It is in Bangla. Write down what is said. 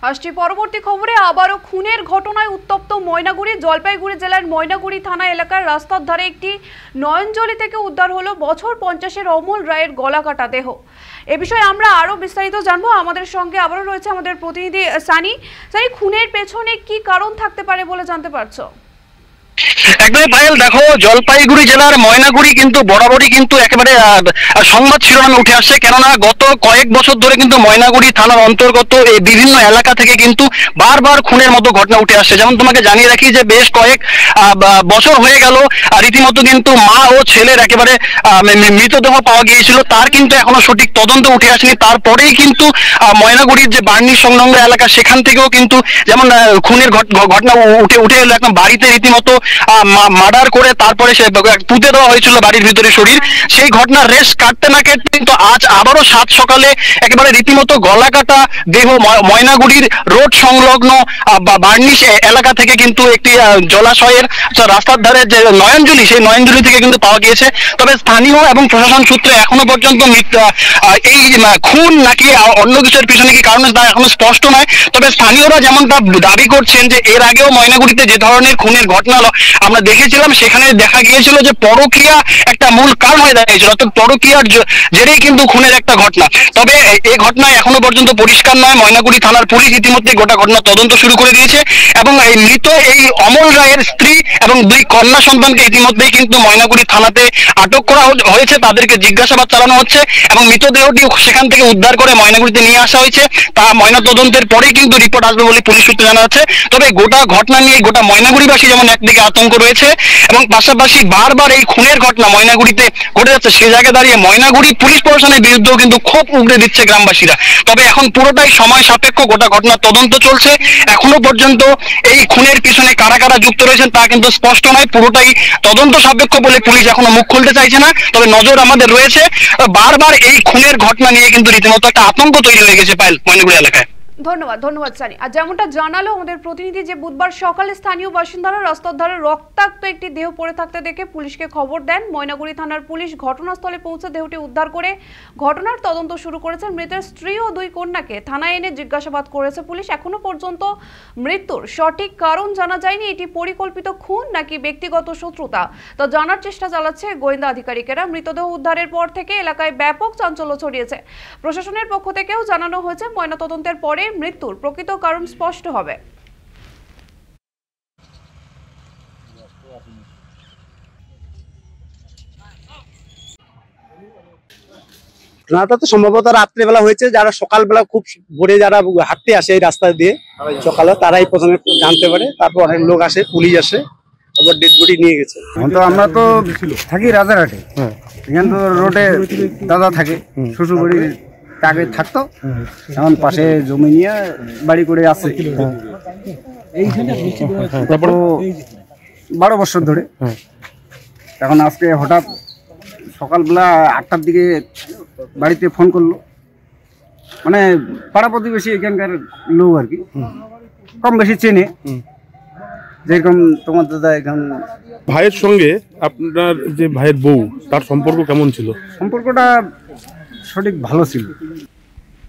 আসছি পরবর্তী খবরে। আবারও খুনের ঘটনায় উত্তপ্ত ময়নাগুড়ি। জলপাইগুড়ি জেলার ময়নাগুড়ি থানা এলাকার রাস্তার ধারে একটি নয়নজলি থেকে উদ্ধার হলো বছর 50-এর অমল রায়ের গলাকাটা দেহ। এ বিষয়ে আমরা আরো বিস্তারিত জানবো। আমাদের সঙ্গে আবারও রয়েছে আমাদের প্রতিনিধি সানি। খুনের পেছনে কি কারণ থাকতে পারে বলে জানতে পারছো? একদমই পায়েল, দেখো জলপাইগুড়ি জেলার ময়নাগুড়ি কিন্তু বরাবরই কিন্তু একেবারে সংবাদ শিরোনামে উঠে আসছে, কেননা গত কয়েক বছর ধরে কিন্তু ময়নাগুড়ি থানার অন্তর্গত এই বিভিন্ন এলাকা থেকে কিন্তু বারবার খুনের মতো ঘটনা উঠে আসছে। যেমন তোমাকে জানিয়ে রাখি যে বেশ কয়েক বছর হয়ে গেল রীতিমতো কিন্তু মা ও ছেলের একেবারে মৃতদেহ পাওয়া গিয়েছিল, তার কিন্তু এখনো সঠিক তদন্ত উঠে আসেনি। তারপরেই কিন্তু ময়নাগুড়ির যে বার্নি সংলগ্ন এলাকা সেখান থেকেও কিন্তু যেমন খুনের ঘটনা উঠে এলো। একদম বাড়িতে রীতিমতো মার্ডার করে তারপরে সে পুঁতে দেওয়া হয়েছিল বাড়ির ভিতরে শরীর। সেই ঘটনার রেশ কাটতে না কাটতে কিন্তু আজ আবারও সাত সকালে একেবারে রীতিমতো গলা কাটা দেহ ময়নাগুড়ির রোড সংলগ্ন বার্নিশ এলাকা থেকে কিন্তু একটি জলাশয়ের রাস্তার ধারে যে নয়নজলি, সেই নয়নজলি থেকে কিন্তু পাওয়া গিয়েছে। তবে স্থানীয় এবং প্রশাসন সূত্রে এখনো পর্যন্ত এই খুন নাকি অন্য কিছুর পিছনে কি কারণ তা এখনো স্পষ্ট নয়। তবে স্থানীয়রা যেমনটা দাবি করছেন যে এর আগেও ময়নাগুড়িতে যে ধরনের খুনের ঘটনা আমরা দেখেছিলাম, সেখানে দেখা গিয়েছিল যে পরকীয়া একটা মূল কারণ হয়ে দাঁড়িয়েছিল, অর্থাৎ পরকীয়ার জেরেই কিন্তু খুনের একটা ঘটনা। তবে এই ঘটনা এখনো পর্যন্ত পরিষ্কার নয়। ময়নাগুড়ি থানার পুলিশ ইতিমধ্যে গোটা ঘটনা তদন্ত শুরু করে দিয়েছে এবং এই মৃত এই অমল রায়ের স্ত্রী এবং দুই কন্যা সন্তানকে ইতিমধ্যেই কিন্তু ময়নাগুড়ি থানাতে আটক করা হয়েছে। তাদেরকে জিজ্ঞাসাবাদ চালানো হচ্ছে এবং মৃতদেহটি সেখান থেকে উদ্ধার করে ময়নাগুড়িতে নিয়ে আসা হয়েছে। তা ময়না তদন্তের পরেই কিন্তু রিপোর্ট আসবে বলে পুলিশ সূত্রে জানা যাচ্ছে। তবে গোটা ঘটনা নিয়ে গোটা ময়নাগুড়িবাসী যেমন একদিকে আতঙ্ক রয়েছে এবং পাশাপাশি বারবার এই খুনের ঘটনা ময়নাগুড়িতে ঘটে যাচ্ছে, সে জায়গায় দাঁড়িয়ে ময়নাগুড়ি পুলিশ প্রশাসনের বিরুদ্ধেও কিন্তু ক্ষোভ উগড়ে দিচ্ছে গ্রামবাসীরা। তবে এখন পুরোটাই সময় সাপেক্ষ, গোটা ঘটনা তদন্ত চলছে। এখনো পর্যন্ত এই খুনের পিছনে কারা কারা যুক্ত রয়েছেন তা কিন্তু স্পষ্ট নয়, পুরোটাই তদন্ত সাপেক্ষ বলে পুলিশ এখনো মুখ খুলতে চাইছে না। তবে নজর আমাদের রয়েছে। বারবার এই খুনের ঘটনা নিয়ে কিন্তু রীতিমতো একটা আতঙ্ক তৈরি হয়ে গেছে পায়েল ময়নাগুড়ি এলাকায়। ধন্যবাদ সানি। আর যেমনটা জানালো আমাদের প্রতিনিধি যে বুধবার সকালে স্থানীয় বাসিন্দারা রাস্তার ধারে রক্তাক্ত একটি দেহ পড়ে থাকতে দেখে পুলিশকে খবর দেন। ময়নাগুড়ি থানার পুলিশ ঘটনাস্থলে পৌঁছে দেহটি উদ্ধার করে ঘটনার তদন্ত শুরু করেছে। মৃতের স্ত্রী ও দুই কন্যাকে থানায় এনে জিজ্ঞাসাবাদ করেছে পুলিশ। এখনো পর্যন্ত মৃত্যুর সঠিক কারণ জানা যায়নি, এটি পরিকল্পিত খুন নাকি ব্যক্তিগত শত্রুতা তা জানার চেষ্টা চালাচ্ছে গোয়েন্দা আধিকারিকেরা। মৃতদেহ উদ্ধারের পর থেকে এলাকায় ব্যাপক চাঞ্চল্য ছড়িয়েছে। প্রশাসনের পক্ষ থেকেও জানানো হয়েছে ময়নাতদন্তের পরে মৃত্যুর প্রকৃত কারণ স্পষ্ট হবে। ঘটনাটা তো সম্ভবত রাত্রেবেলা হয়েছে। যারা সকালবেলা খুব ভোরে যারা হাঁটতে আসে এই রাস্তা দিয়ে সকালে, তারাই প্রথমে জানতে পারে। তারপর অনেক লোক আসে, পুলিশ আসে, তারপর ডেড বডি নিয়ে গেছে। তো আমরা তো থাকি রাজারহাটে, এখানে তো রোডে দাদা থাকে, শ্বশুর বাড়ি আগে থাকতো, এখন পাশে জমি নিয়ে বাড়ি করে আসছে। তারপর 12 বছর ধরে। এখন আজকে হঠাৎ সকালবেলা 8টার দিকে বাড়িতে ফোন করলো, মানে পাড়া প্রতিবেশী এখানকার লোক আর কি, কম বেশি চেনে, যেরকম তোমার দাদা এখন ভাইয়ের সঙ্গে আপনার যে ভাইয়ের বউ, তার সম্পর্ক কেমন ছিল? সম্পর্কটা সঠিক ভালো ছিল।